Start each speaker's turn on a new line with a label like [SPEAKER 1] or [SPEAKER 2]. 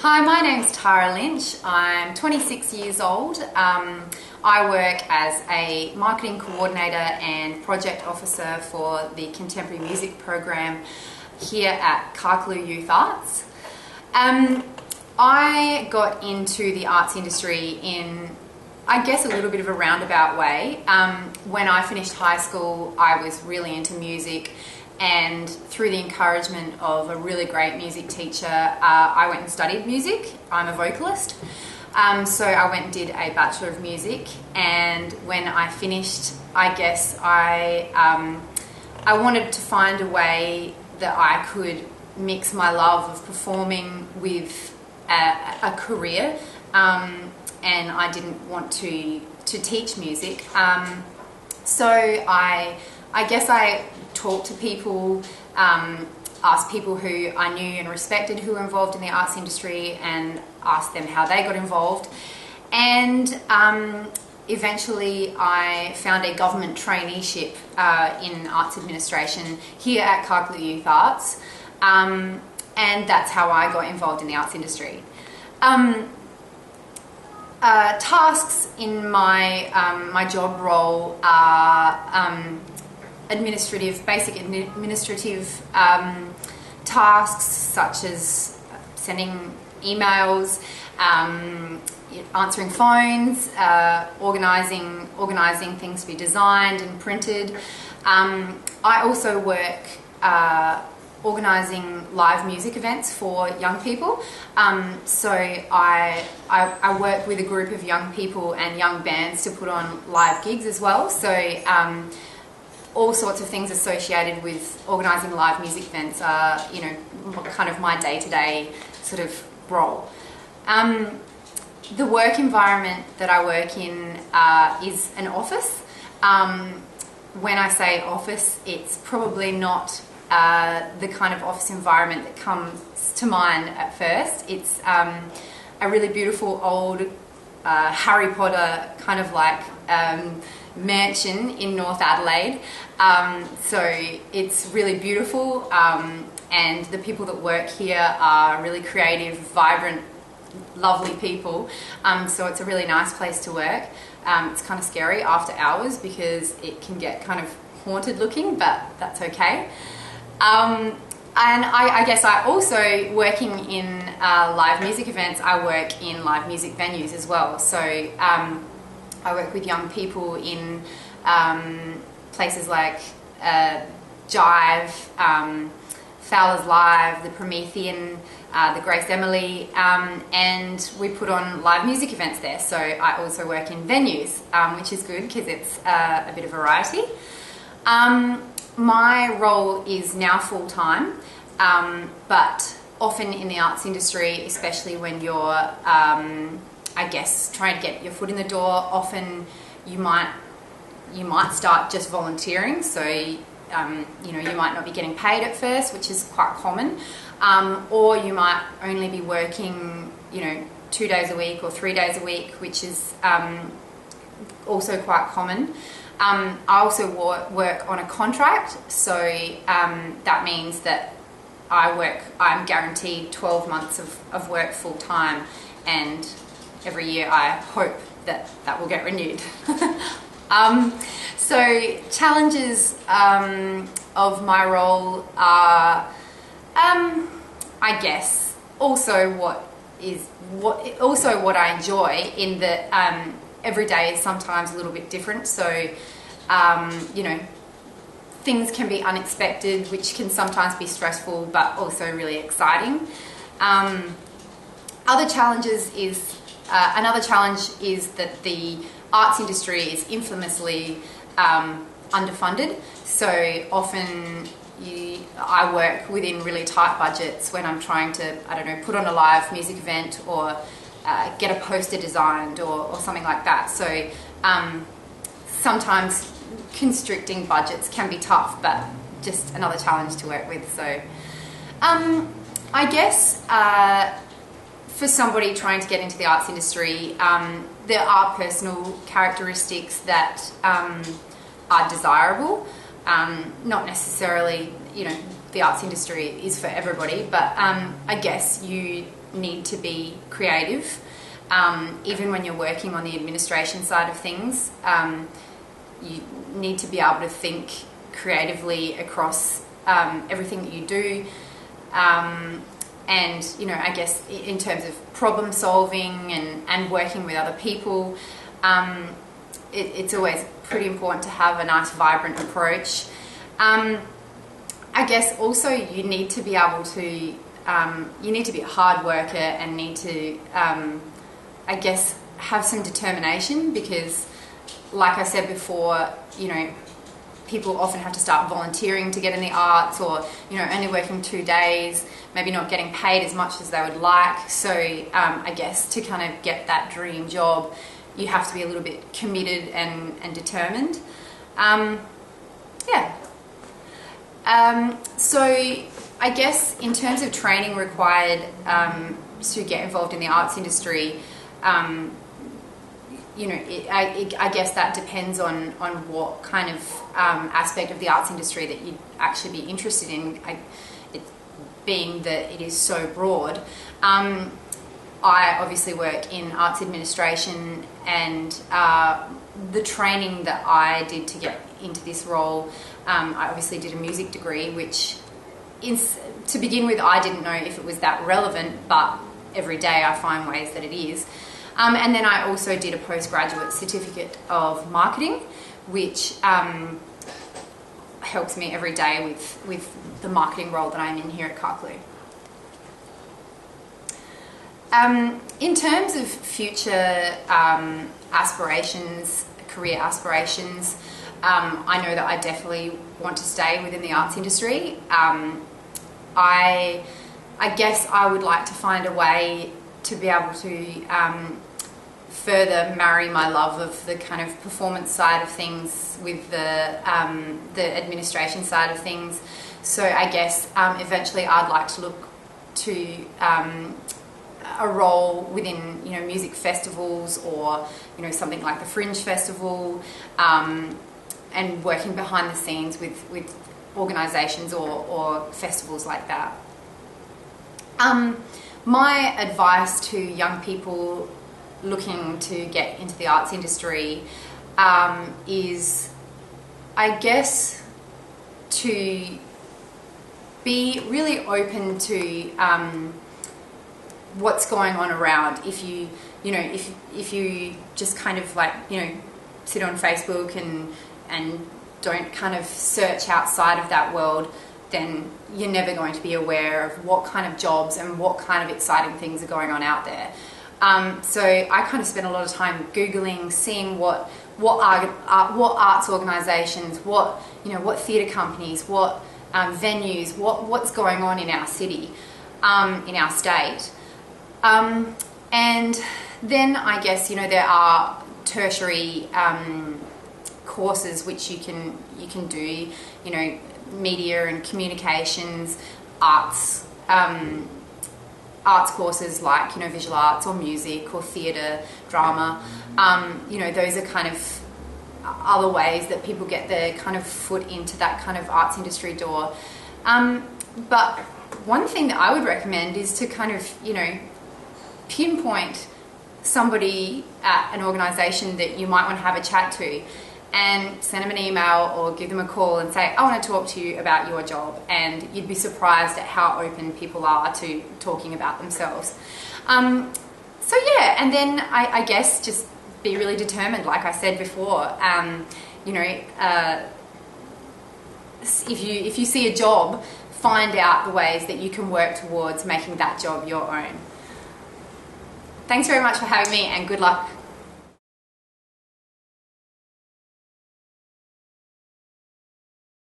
[SPEAKER 1] Hi, my name's Tara Lynch. I'm 26 years old. I work as a marketing coordinator and project officer for the contemporary music program here at Carclew Youth Arts. I got into the arts industry in, I guess, a little bit of a roundabout way. When I finished high school, I was really into music, and through the encouragement of a really great music teacher, I went and studied music. I'm a vocalist. So I went and did a Bachelor of Music, and when I finished, I guess I wanted to find a way that I could mix my love of performing with a career, and I didn't want to teach music. So I guess I talked to people, asked people who I knew and respected who were involved in the arts industry, and asked them how they got involved. And eventually I found a government traineeship in arts administration here at Carclew Youth Arts, and that's how I got involved in the arts industry. Tasks in my job role are basic administrative tasks, such as sending emails, answering phones, organising things to be designed and printed. I also work organising live music events for young people. So I work with a group of young people and young bands to put on live gigs as well. So all sorts of things associated with organising live music events are, kind of my day-to-day sort of role. The work environment that I work in is an office. When I say office, it's probably not the kind of office environment that comes to mind at first. It's a really beautiful old Harry Potter kind of like mansion in North Adelaide. So it's really beautiful, and the people that work here are really creative, vibrant, lovely people. So it's a really nice place to work. It's kind of scary after hours because it can get kind of haunted looking, but that's okay. And I guess I also, working in live music events, I work in live music venues as well. So I work with young people in places like Jive, Fowler's Live, the Promethean, the Grace Emily, and we put on live music events there. So I also work in venues, which is good because it's a bit of variety. My role is now full-time, but often in the arts industry, especially when you're I guess trying to get your foot in the door, often you might start just volunteering. So you might not be getting paid at first, which is quite common, or you might only be working 2 days a week or 3 days a week, which is also quite common. I also work on a contract, so that means that I'm guaranteed 12 months of work full time, and every year I hope that will get renewed. So challenges of my role are, I guess, also what I enjoy, in that every day is sometimes a little bit different. So things can be unexpected, which can sometimes be stressful, but also really exciting. Another challenge is that the arts industry is infamously underfunded. So often I work within really tight budgets when I'm trying to, put on a live music event or get a poster designed or something like that. So sometimes constricting budgets can be tough, but just another challenge to work with. So I guess for somebody trying to get into the arts industry, there are personal characteristics that are desirable. Not necessarily, the arts industry is for everybody, but I guess you need to be creative. Even when you're working on the administration side of things, you need to be able to think creatively across everything that you do. And, you know, I guess in terms of problem solving and working with other people, it's always pretty important to have a nice, vibrant approach. I guess also you need to be able to, you need to be a hard worker and need to, I guess, have some determination, because, like I said before, you know, people often have to start volunteering to get in the arts, or, you know, only working 2 days, maybe not getting paid as much as they would like. So I guess to kind of get that dream job, you have to be a little bit committed and determined. Yeah. So I guess in terms of training required to get involved in the arts industry, you know, I guess that depends on what kind of aspect of the arts industry that you'd actually be interested in, it being that it is so broad. I obviously work in arts administration, and the training that I did to get into this role, I obviously did a music degree, which to begin with I didn't know if it was that relevant, but every day I find ways that it is. And then I also did a postgraduate certificate of marketing, which helps me every day with the marketing role that I'm in here at Carclew. In terms of future aspirations, career aspirations, I know that I definitely want to stay within the arts industry. I guess I would like to find a way to be able to further marry my love of the kind of performance side of things with the administration side of things. So I guess eventually I'd like to look to a role within, you know, music festivals, or, you know, something like the Fringe Festival, and working behind the scenes with organisations or festivals like that. My advice to young people looking to get into the arts industry is, I guess, to be really open to what's going on around. If you know, if you just kind of like, you know, sit on Facebook and don't kind of search outside of that world, then you're never going to be aware of what kind of jobs and what kind of exciting things are going on out there. So I kind of spent a lot of time Googling, seeing what arts organisations, what theatre companies, what venues, what's going on in our city, in our state. And then I guess, you know, there are tertiary courses which you can do, you know, media and communications, arts courses like, you know, visual arts or music or theatre, drama. You know, those are kind of other ways that people get their kind of foot into that kind of arts industry door. But one thing that I would recommend is to kind of, you know, pinpoint somebody at an organisation that you might want to have a chat to, and send them an email or give them a call and say, I want to talk to you about your job. And you'd be surprised at how open people are to talking about themselves. So yeah, and then I guess just be really determined, like I said before. You know, if you see a job, find out the ways that you can work towards making that job your own. Thanks very much for having me, and good luck